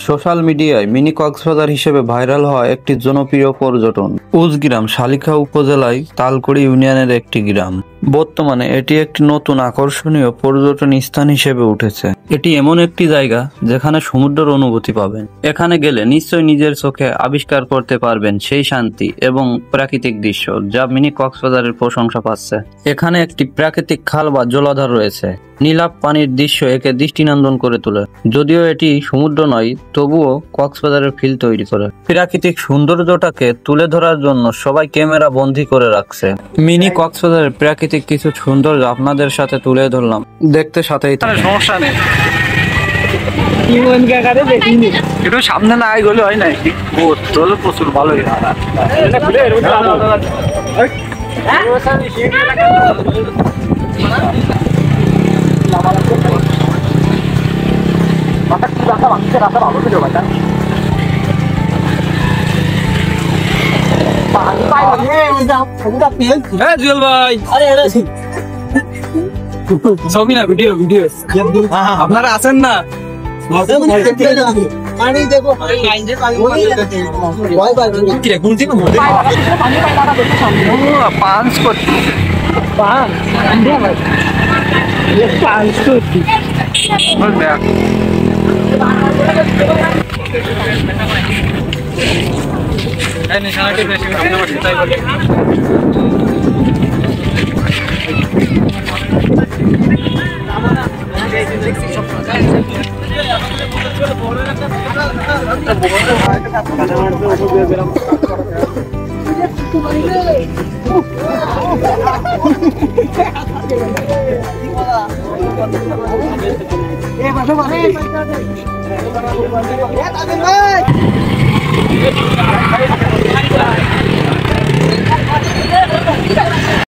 Social মিডিয়ায় mini Cox's Bazar হিসেবে viral হওয়া একটি জনপ্রিয় পর্যটন উজগ্রাম শালিখা উপজেলায় তালকুড়ি ইউনিয়নের একটি গ্রাম। বর্তমানে এটি একটি নতুন আকর্ষণীয় পর্যটন স্থান হিসেবে উঠেছে। এটি এমন একটি জায়গা যেখানে সমুদ্রের অনুভূতি পাবেন। এখানে গেলে নিশ্চয়ই নিজের চোখে আবিষ্কার করতে পারবেন সেই শান্তি এবং প্রাকৃতিক দৃশ্য যা মিনি কক্সবাজারের প্রশংসা পাচ্ছে। এখানে একটি প্রাকৃতিক খাল বা জলাধার রয়েছে। নীলাভ পানির দৃশ্য একে দৃষ্টিনন্দন করে তোলে। যদিও এটি সমুদ্র নয়, তবুও কক্সবাজারের ফিল তৈরি করে। প্রাকৃতিক সৌন্দর্যটাকে তুলে ধরার জন্য সবাই ক্যামেরা বন্দী করে রাখছে। মিনি কক্সবাজারের প্রাকৃতিক কিছু সৌন্দর্য আপনাদের সাথে তুলে ধরলাম, দেখতে সাথেই সমস্যা নেই। একটু সামনে না গেলে হয় না, প্রচুর ভালোই জুয়েল ভাই, ছবি না ভিডিও ভিডিও আপনারা আছেন না?